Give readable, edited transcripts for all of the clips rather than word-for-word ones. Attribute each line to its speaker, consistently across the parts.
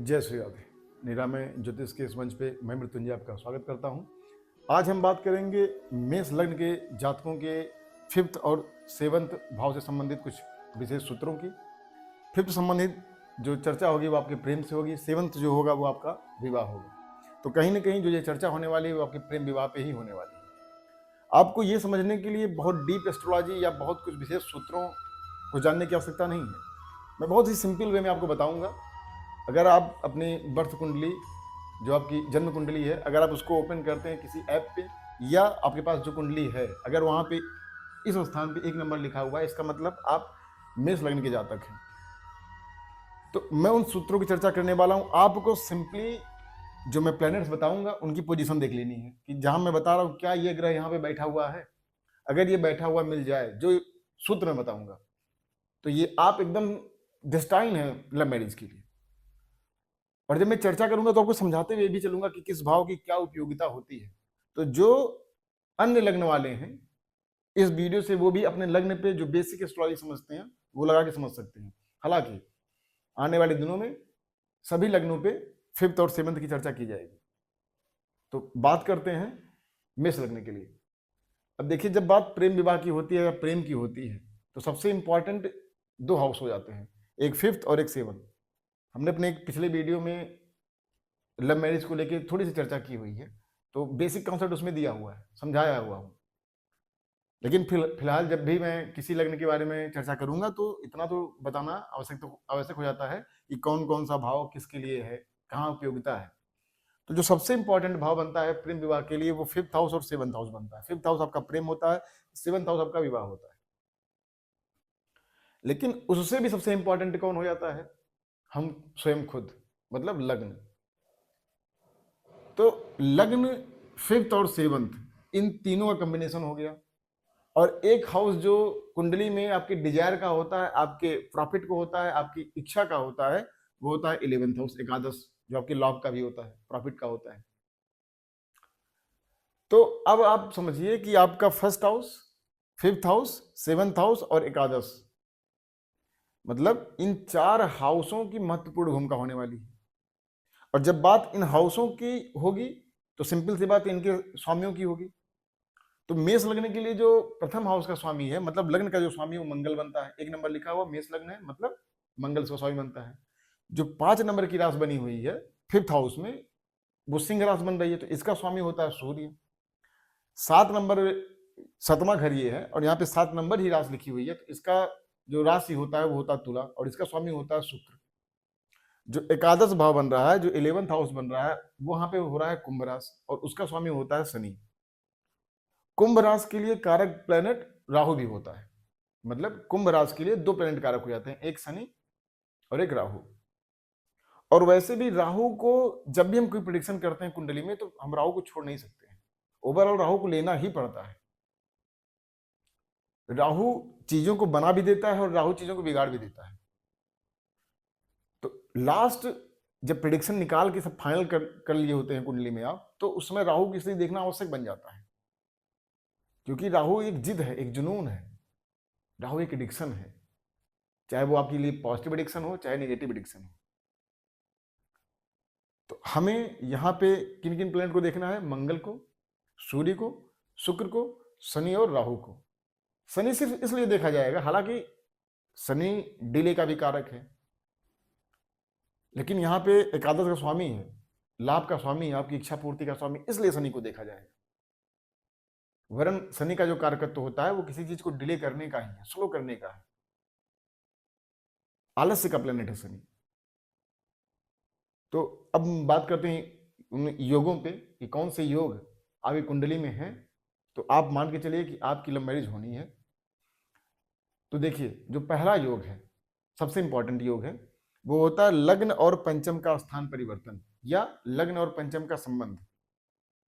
Speaker 1: जय श्री राधे। निरामय ज्योतिष के इस मंच पे मैं मृत्युंजय आपका स्वागत करता हूं। आज हम बात करेंगे मेष लग्न के जातकों के फिफ्थ और सेवंथ भाव से संबंधित कुछ विशेष सूत्रों की। फिफ्थ संबंधित जो चर्चा होगी वो आपके प्रेम से होगी, सेवंथ जो होगा वो आपका विवाह होगा। तो कहीं ना कहीं जो ये चर्चा होने वाली है वो आपके प्रेम विवाह पे ही होने वाली है। आपको ये समझने के लिए बहुत डीप एस्ट्रोलॉजी या बहुत कुछ विशेष सूत्रों को जानने की आवश्यकता नहीं है। मैं बहुत ही सिंपल वे में आपको बताऊंगा। अगर आप अपनी बर्थ कुंडली, जो आपकी जन्म कुंडली है, अगर आप उसको ओपन करते हैं किसी ऐप पे, या आपके पास जो कुंडली है अगर वहाँ पे इस स्थान पे 1 नंबर लिखा हुआ है, इसका मतलब आप मेष लग्न के जातक हैं। तो मैं उन सूत्रों की चर्चा करने वाला हूँ। आपको सिंपली जो मैं प्लैनेट्स बताऊंगा उनकी पोजीशन देख लेनी है कि जहां मैं बता रहा हूँ क्या ये ग्रह यहाँ पे बैठा हुआ है। अगर ये बैठा हुआ मिल जाए जो सूत्र मैं बताऊंगा, तो ये आप एकदम डेस्टाइन है लव मैरिज के लिए। और जब मैं चर्चा करूंगा तो आपको समझाते हुए भी चलूंगा कि किस भाव की क्या उपयोगिता होती है। तो जो अन्य लग्न वाले हैं, इस वीडियो से वो भी अपने लग्न पे जो बेसिक एस्ट्रोलॉजी समझते हैं वो लगा के समझ सकते हैं। हालांकि आने वाले दिनों में सभी लग्नों पे फिफ्थ और सेवंथ की चर्चा की जाएगी। तो बात करते हैं मेष लग्न के लिए। अब देखिए, जब बात प्रेम विवाह की होती है या प्रेम की होती है तो सबसे इंपॉर्टेंट 2 हाउस हो जाते हैं, एक फिफ्थ और एक सेवंथ। हमने अपने एक पिछले वीडियो में लव मैरिज को लेके थोड़ी सी चर्चा की हुई है, तो बेसिक कॉन्सेप्ट उसमें दिया हुआ है, समझाया हुआ हूँ। लेकिन फिलहाल जब भी मैं किसी लग्न के बारे में चर्चा करूंगा तो इतना तो बताना आवश्यक हो जाता है कि कौन कौन सा भाव किसके लिए है, कहाँ उपयोगिता है। तो जो सबसे इंपॉर्टेंट भाव बनता है प्रेम विवाह के लिए वो फिफ्थ हाउस और सेवंथ हाउस बनता है। फिफ्थ हाउस आपका प्रेम होता है, सेवंथ हाउस आपका विवाह होता है। लेकिन उससे भी सबसे इंपॉर्टेंट कौन हो जाता है? हम स्वयं खुद, मतलब लग्न। तो लग्न, फिफ्थ और सेवंथ, इन तीनों का कॉम्बिनेशन हो गया। और एक हाउस जो कुंडली में आपके डिजायर का होता है, आपके प्रॉफिट को होता है, आपकी इच्छा का होता है, वो होता है 11th हाउस, एकादश, जो आपके लॉब का भी होता है, प्रॉफिट का होता है। तो अब आप समझिए कि आपका first house, fifth house, seventh house और एकादश, मतलब इन 4 हाउसों की महत्वपूर्ण भूमिका होने वाली है। और जब बात इन हाउसों की होगी तो सिंपल सी बात इनके स्वामियों की होगी। तो मेष लग्न के लिए जो प्रथम हाउस का स्वामी है, मतलब लग्न का जो स्वामी है, वो मंगल बनता है। 1 नंबर लिखा हुआ मेष लग्न है, मतलब मंगल का स्वामी बनता है। जो 5 नंबर की राशि बनी हुई है फिफ्थ हाउस में, वो सिंह राशि बन रही है, तो इसका स्वामी होता है सूर्य। 7 नंबर, 7वां घर ये है और यहाँ पे 7 नंबर ही राशि लिखी हुई है, तो इसका जो राशि होता है वो होता है तुला, और इसका स्वामी होता है शुक्र। जो एकादश भाव बन रहा है, जो 11th हाउस बन रहा है, वो वहां पे हो रहा है कुंभ राशि, और उसका स्वामी होता है शनि। कुंभ राशि के लिए कारक प्लेनेट राहु भी होता है, मतलब कुंभ राशि के लिए 2 प्लेनेट कारक हो जाते हैं, एक शनि और एक राहु। और वैसे भी राहु को जब भी हम कोई प्रिडिक्शन करते हैं कुंडली में, तो हम राहु को छोड़ नहीं सकते हैं, ओवरऑल राहु को लेना ही पड़ता है। राहु चीजों को बना भी देता है और राहु चीजों को बिगाड़ भी देता है। तो लास्ट जब प्रिडिक्शन निकाल के सब फाइनल कर लिए होते हैं कुंडली में आप, तो उसमें राहु की स्थिति देखना आवश्यक बन जाता है, क्योंकि राहु एक जिद है, एक जुनून है, राहु एक एडिक्शन है, चाहे वो आपके लिए पॉजिटिव एडिक्शन हो चाहे नेगेटिव एडिक्शन हो। तो हमें यहाँ पे किन किन प्लैनेट को देखना है? मंगल को, सूर्य को, शुक्र को, शनि और राहु को। शनि सिर्फ इसलिए देखा जाएगा, हालांकि शनि डिले का भी कारक है, लेकिन यहाँ पे एकादश का स्वामी है, लाभ का स्वामी है, आपकी इच्छा पूर्ति का स्वामी, इसलिए शनि को देखा जाएगा। वरन शनि का जो कारकत्व होता है वो किसी चीज को डिले करने का ही है, स्लो करने का है, आलस्य का प्लेनेट है शनि। तो अब बात करते हैं उन योगों पे कि कौन से योग आपकी कुंडली में हैं। तो आप मान के चलिए कि आपकी लव मैरिज होनी है। तो देखिए, जो पहला योग है, सबसे इंपॉर्टेंट योग है, वो होता है लग्न और पंचम का स्थान परिवर्तन, या लग्न और पंचम का संबंध।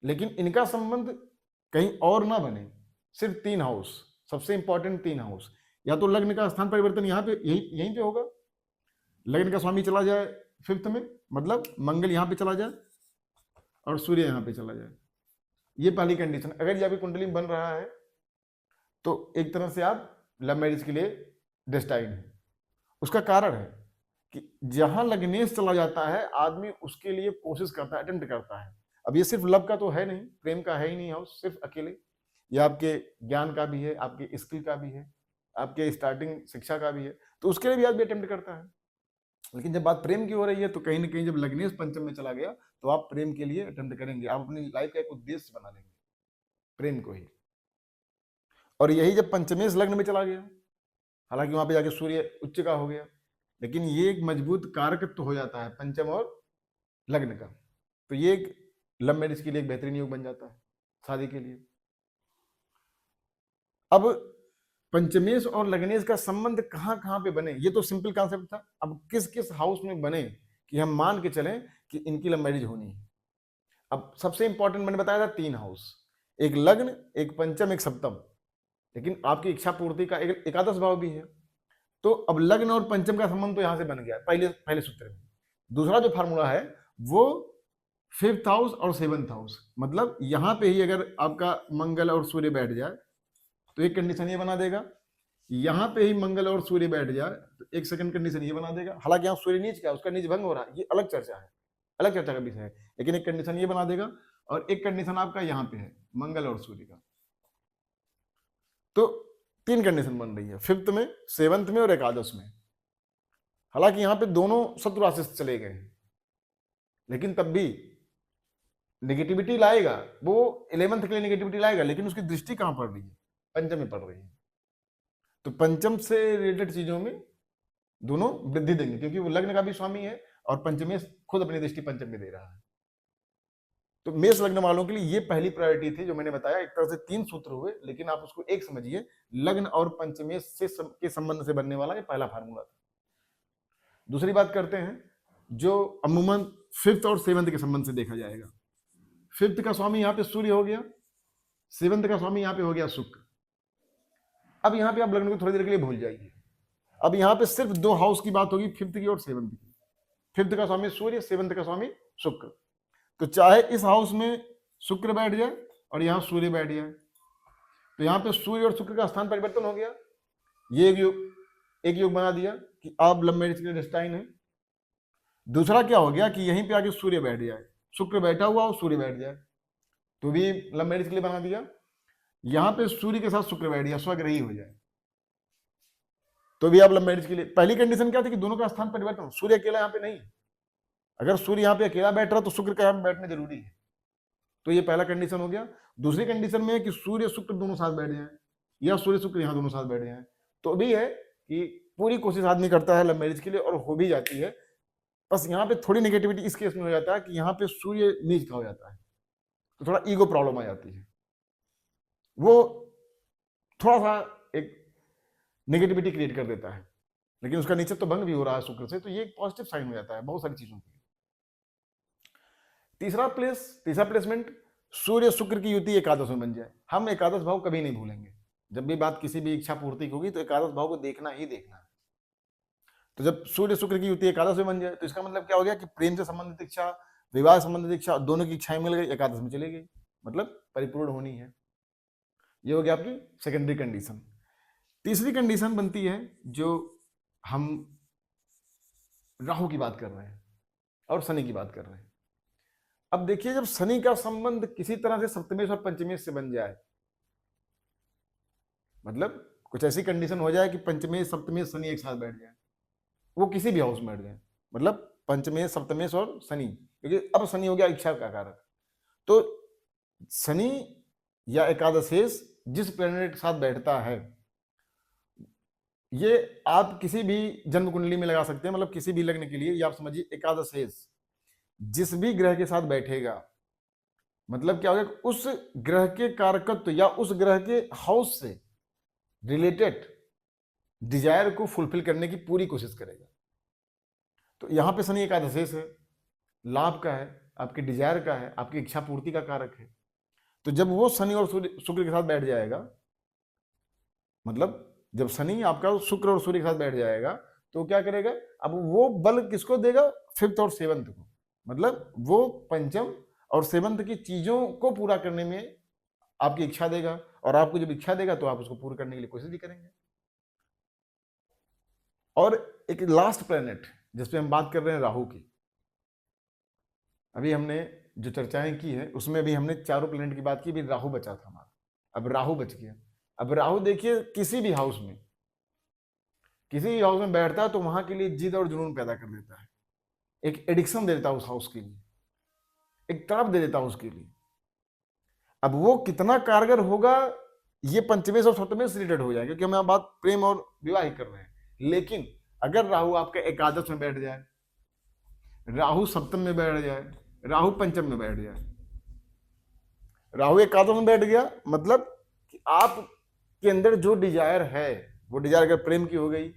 Speaker 1: लेकिन इनका संबंध कहीं और ना बने, सिर्फ 3 हाउस, सबसे इंपॉर्टेंट 3 हाउस। या तो लग्न का स्थान परिवर्तन यहाँ पे यहीं पे होगा, लग्न का स्वामी चला जाए फिफ्थ में, मतलब मंगल यहाँ पे चला जाए और सूर्य यहाँ पे चला जाए। ये पहली कंडीशन। अगर ये आपकी कुंडली में बन रहा है तो एक तरह से आप लव मैरिज के लिए डेस्टाइंड है। उसका कारण है कि जहां लग्नेश चला जाता है आदमी उसके लिए कोशिश करता है, अटेम्प्ट करता है। अब ये सिर्फ लव का तो है नहीं, प्रेम का है ही नहीं हाउस सिर्फ अकेले, ये आपके ज्ञान का भी है, आपके स्किल का भी है, आपके स्टार्टिंग शिक्षा का भी है, तो उसके लिए भी आदमी अटेम्प्ट करता है। लेकिन जब बात प्रेम की हो रही है तो कहीं ना कहीं जब लग्नेश पंचम में चला गया तो आप प्रेम के लिए अटेम्प्ट करेंगे, आप अपनी लाइफ का एक उद्देश्य बना लेंगे प्रेम को ही। और यही जब पंचमेश लग्न में चला गया, हालांकि वहां पे जाके सूर्य उच्च का हो गया, लेकिन ये एक मजबूत कारकत्व तो हो जाता है पंचम और लग्न का, तो ये एक लव मैरिज के लिए एक बेहतरीन योग बन जाता है शादी के लिए। अब पंचमेश और लग्नेश का संबंध कहां कहां पे बने, ये तो सिंपल कॉन्सेप्ट था। अब किस किस हाउस में बने कि हम मान के चलें कि इनकी लव मैरिज होनी है। अब सबसे इंपॉर्टेंट मैंने बताया था 3 हाउस, एक लग्न, एक पंचम, एक सप्तम, लेकिन आपकी इच्छा पूर्ति का एक एकादश भाव भी है। तो अब लग्न और पंचम का संबंध तो यहां से बन गया पहले पहले सूत्र में। दूसरा जो फार्मूला है वो 5th हाउस और 7th हाउस, मतलब यहां पे ही अगर आपका मंगल और सूर्य बैठ जाए तो एक कंडीशन ये बना देगा, यहां पे ही मंगल और सूर्य बैठ जाए तो एक सेकंड कंडीशन ये बना देगा। हालांकि यहाँ सूर्य नीच का, उसका नीच भंग हो रहा है, ये अलग चर्चा है, अलग चर्चा का विषय है, लेकिन एक कंडीशन ये बना देगा और एक कंडीशन आपका यहाँ पे है मंगल और सूर्य का। तो 3 कंडीशन बन रही है 5th में, 7th में और एकादश में। हालांकि यहाँ पे दोनों शत्रु राशि से चले गए हैं, लेकिन तब भी नेगेटिविटी लाएगा वो, 11th के लिए नेगेटिविटी लाएगा, लेकिन उसकी दृष्टि कहां पड़ रही है, पंचम में पड़ रही है। तो पंचम से रिलेटेड चीजों में दोनों वृद्धि देंगे, क्योंकि वो लग्न का भी स्वामी है और पंचमेश खुद अपनी दृष्टि पंचम में दे रहा है। तो मेष लग्न वालों के लिए ये पहली प्रायोरिटी थी जो मैंने बताया। एक तरह से 3 सूत्र हुए, लेकिन आप उसको एक समझिए, लग्न और पंचमेश से के संबंध से बनने वाला ये पहला फार्मूला था। दूसरी बात करते हैं जो अमूमन 5th और 7th के संबंध से देखा जाएगा। 5th का स्वामी यहाँ पे सूर्य हो गया, 7th का स्वामी यहाँ पे हो गया शुक्र। अब यहाँ पे आप लग्न को थोड़ी देर के लिए भूल जाइए, अब यहाँ पे सिर्फ 2 हाउस की बात होगी, 5th की और 7th की। 5th का स्वामी सूर्य, 7th का स्वामी शुक्र। तो चाहे इस हाउस में शुक्र बैठ जाए और यहाँ सूर्य बैठ जाए, तो यहाँ पे सूर्य और शुक्र का स्थान परिवर्तन हो गया, ये एक योग बना दिया कि आप लव मैरिज के लिए डेस्टाइन है। दूसरा क्या हो गया कि यहीं पे आके सूर्य बैठ जाए, शुक्र बैठा हुआ और सूर्य बैठ जाए, तो भी लव मैरिज के लिए बना दिया। यहाँ पे सूर्य के साथ शुक्र बैठ गया, स्वग्रही हो जाए, तो भी आप लव मैरिज के लिए। पहली कंडीशन क्या थी कि दोनों का स्थान परिवर्तन, सूर्य अकेला यहाँ पे नहीं, अगर सूर्य यहाँ पे अकेला बैठ रहा तो शुक्र का यहाँ पे बैठना जरूरी है, तो ये पहला कंडीशन हो गया। दूसरी कंडीशन में है कि सूर्य शुक्र दोनों साथ बैठ जाए, या सूर्य शुक्र यहाँ दोनों साथ बैठ जाए, तो भी है कि पूरी कोशिश आदमी करता है लव मैरिज के लिए और हो भी जाती है। बस यहाँ पे थोड़ी नेगेटिविटी इस केस में हो जाता है कि यहाँ पे सूर्य नीच का हो जाता है, तो थोड़ा ईगो प्रॉब्लम आ जाती है, वो थोड़ा सा एक नेगेटिविटी क्रिएट कर देता है, लेकिन उसका नीचे तो भंग भी हो रहा है शुक्र से, तो ये एक पॉजिटिव साइन हो जाता है बहुत सारी चीजों की। तीसरा प्लेसमेंट, सूर्य शुक्र की युति एकादश में बन जाए। हम एकादश भाव कभी नहीं भूलेंगे, जब भी बात किसी भी इच्छा पूर्ति की होगी तो एकादश भाव को देखना ही देखना है। तो जब सूर्य शुक्र की युति एकादश में बन जाए तो इसका मतलब क्या हो गया कि प्रेम से संबंधित इच्छा, विवाह से संबंधित इच्छा, दोनों की इच्छाएं मिल गई, एकादश में चली गई, मतलब परिपूर्ण होनी है। ये हो गया आपकी सेकेंडरी कंडीशन। तीसरी कंडीशन बनती है जो हम राहु की बात कर रहे हैं और शनि की बात कर रहे हैं। अब देखिए, जब शनि का संबंध किसी तरह से सप्तमेश और पंचमेश से बन जाए, मतलब कुछ ऐसी कंडीशन हो जाए कि पंचमेश सप्तमेश शनि एक साथ बैठ जाए, वो किसी भी हाउस में बैठ जाए, मतलब पंचमेश सप्तमेश और शनि, क्योंकि अब शनि हो गया इच्छा का कारक। तो शनि या एकादशेश जिस प्लैनेट के साथ बैठता है, ये आप किसी भी जन्म कुंडली में लगा सकते हैं, मतलब किसी भी लग्न के लिए, ये आप समझिए एकादशेश जिस भी ग्रह के साथ बैठेगा, मतलब क्या होगा, उस ग्रह के कारकत्व या उस ग्रह के हाउस से रिलेटेड डिजायर को फुलफिल करने की पूरी कोशिश करेगा। तो यहां पे शनि एकादशेश है, लाभ का है, आपके डिजायर का है, आपकी इच्छा पूर्ति का कारक है। तो जब वो शनि और शुक्र के साथ बैठ जाएगा, मतलब जब शनि आपका शुक्र और सूर्य के साथ बैठ जाएगा तो क्या करेगा, अब वो बल किसको देगा, 5th और 7th को, मतलब वो पंचम और 7th की चीजों को पूरा करने में आपकी इच्छा देगा, और आपको जब इच्छा देगा तो आप उसको पूरा करने के लिए कोशिश भी करेंगे। और एक लास्ट प्लैनेट जिसपे हम बात कर रहे हैं राहु की। अभी हमने जो चर्चाएं की है उसमें भी हमने चारों प्लेनेट की बात की, भी राहु बचा था हमारा, अब राहु बच गया। अब राहु देखिए किसी भी हाउस में बैठता है तो वहां के लिए जिद और जुनून पैदा कर देता है, एक एडिक्शन दे देता है उस हाउस के लिए, एक तड़प दे देता है उसके लिए। अब वो कितना कारगर होगा ये पंचमेश और सप्तमेश से रिलेटेड हो जाए, क्योंकि हम यहाँ बात प्रेम और विवाह ही कर रहे हैं। लेकिन अगर राहु आपका एकादश में बैठ जाए, राहु सप्तम में बैठ जाए, राहु पंचम में बैठ जाए, राहु एकादश में बैठ गया, मतलब कि आप के अंदर जो डिजायर है, वो डिजायर अगर प्रेम की हो गई,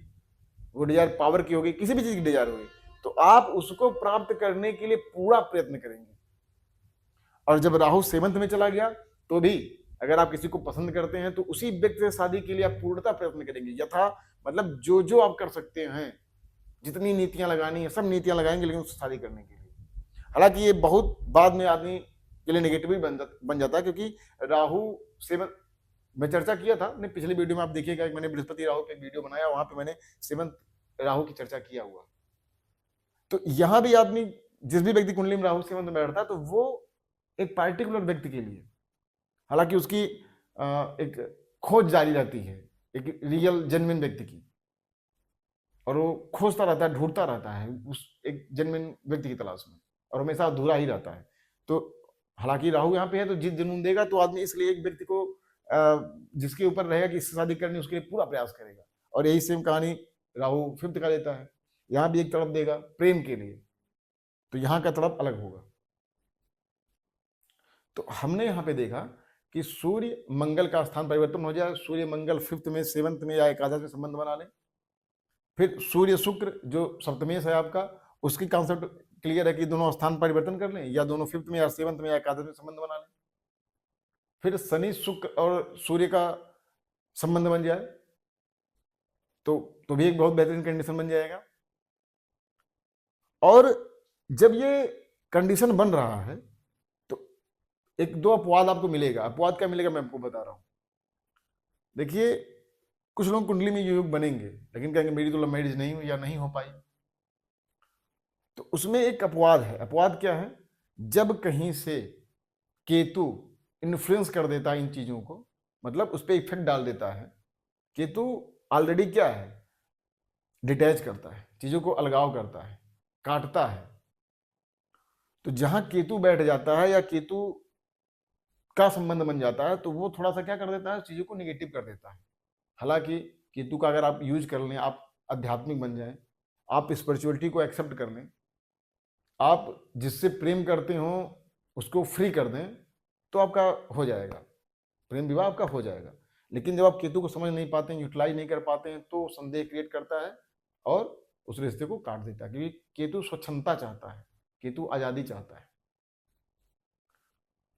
Speaker 1: वो डिजायर पावर की हो गई, किसी भी चीज की डिजायर हो गई, तो आप उसको प्राप्त करने के लिए पूरा प्रयत्न करेंगे। और जब राहु सेवंत में चला गया तो भी अगर आप किसी को पसंद करते हैं तो उसी व्यक्ति से शादी के लिए आप पूर्णतः प्रयत्न करेंगे, यथा मतलब जो जो आप कर सकते हैं, जितनी नीतियां लगानी है सब नीतियां लगाएंगे, लेकिन उससे शादी करने के लिए। हालांकि ये बहुत बाद में आदमी के लिए नेगेटिव भी बन जाता है, क्योंकि राहु सेवंत मैं चर्चा किया था अपने पिछले वीडियो में, आप देखिएगा, मैंने बृहस्पति राहु पे वीडियो बनाया, वहां पे मैंने सेवंत राहु की चर्चा किया हुआ। तो यहां भी आदमी जिस भी व्यक्ति कुंडली में राहु सेवंत में बैठता है तो वो एक पार्टिकुलर व्यक्ति के लिए, हालांकि उसकी एक खोज जारी रहती है एक रियल जेन्युइन व्यक्ति की, और वो खोजता रहता है, ढूंढता रहता है उस एक जेन्युइन व्यक्ति की तलाश में, और हमेशा अधूरा ही रहता है। तो हालांकि राहु यहाँ पे है तो जिद जुनून देगा, तो आदमी इसलिए एक व्यक्ति को जिसके ऊपर रहेगा कि इससे शादी करनी, उसके लिए पूरा प्रयास करेगा। और यही सेम कहानी राहु फिफ्थ का देता है, यहाँ भी एक तड़प देगा प्रेम के लिए, तो यहाँ का तड़प अलग होगा। तो हमने यहाँ पे देखा कि सूर्य मंगल का स्थान परिवर्तन हो जाए, सूर्य मंगल फिफ्थ में, सेवंथ में या एकादश में संबंध बना ले। फिर सूर्य शुक्र जो सप्तमेश है आपका, उसकी कॉन्सेप्ट क्लियर है कि दोनों स्थान परिवर्तन कर लें, या दोनों फिफ्थ में या सेवंथ में या एकादश में संबंध बना लें। फिर शनि शुक्र और सूर्य का संबंध बन जाए तो भी एक बहुत बेहतरीन कंडीशन बन जाएगा। और जब ये कंडीशन बन रहा है तो एक दो अपवाद आपको मिलेगा। अपवाद क्या मिलेगा मैं आपको बता रहा हूं। देखिए कुछ लोग कुंडली में योग बनेंगे, लेकिन कहेंगे मेरी तो लव मैरिज नहीं हुई या नहीं हो पाई, तो उसमें एक अपवाद है। अपवाद क्या है? जब कहीं से केतु इन्फ्लुएंस कर देता है इन चीजों को, मतलब उस पर इफेक्ट डाल देता है। केतु ऑलरेडी क्या है, डिटैच करता है, चीजों को अलगाव करता है, काटता है। तो जहां केतु बैठ जाता है या केतु का संबंध बन जाता है तो वो थोड़ा सा क्या कर देता है, चीजों को निगेटिव कर देता है। हालांकि केतु का अगर आप यूज कर लें, आप आध्यात्मिक बन जाएं, आप स्पिरिचुअलिटी को एक्सेप्ट कर लें, आप जिससे प्रेम करते हो उसको फ्री कर दें, तो आपका हो जाएगा, प्रेम विवाह आपका हो जाएगा। लेकिन जब आप केतु को समझ नहीं पाते हैं, यूटिलाइज नहीं कर पाते हैं, तो संदेह क्रिएट करता है और उस रिश्ते को काट देता है। क्योंकि केतु स्वच्छंदता चाहता है, केतु आजादी चाहता है,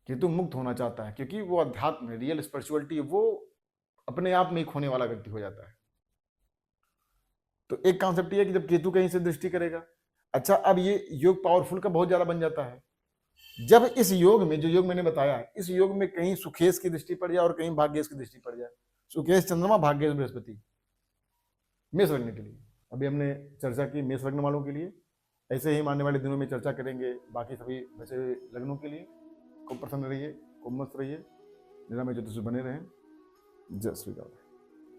Speaker 1: केतु मुक्त होना चाहता है, क्योंकि वो अध्यात्म है, रियल स्पिरिचुअलिटी, वो अपने आप में एक होने वाला व्यक्ति हो जाता है। तो एक कॉन्सेप्ट ये है कि जब केतु कहीं से दृष्टि करेगा, अच्छा अब ये योग पावरफुल का बहुत ज्यादा बन जाता है जब इस योग में, जो योग मैंने बताया, इस योग में कहीं सुखेश की दृष्टि पड़ जाए और कहीं भाग्येश की दृष्टि पड़ जाए। सुखेश चंद्रमा, भाग्येश बृहस्पति, मेष लग्न के लिए अभी हमने चर्चा की, मेष लग्न वालों के लिए। ऐसे ही आने वाले दिनों में चर्चा करेंगे बाकी सभी बचे हुए लग्नों के लिए। खूब प्रसन्न रहिए, खूब मस्त रहिए, निरामय ज्योतिष बने रहें। जय श्री राम।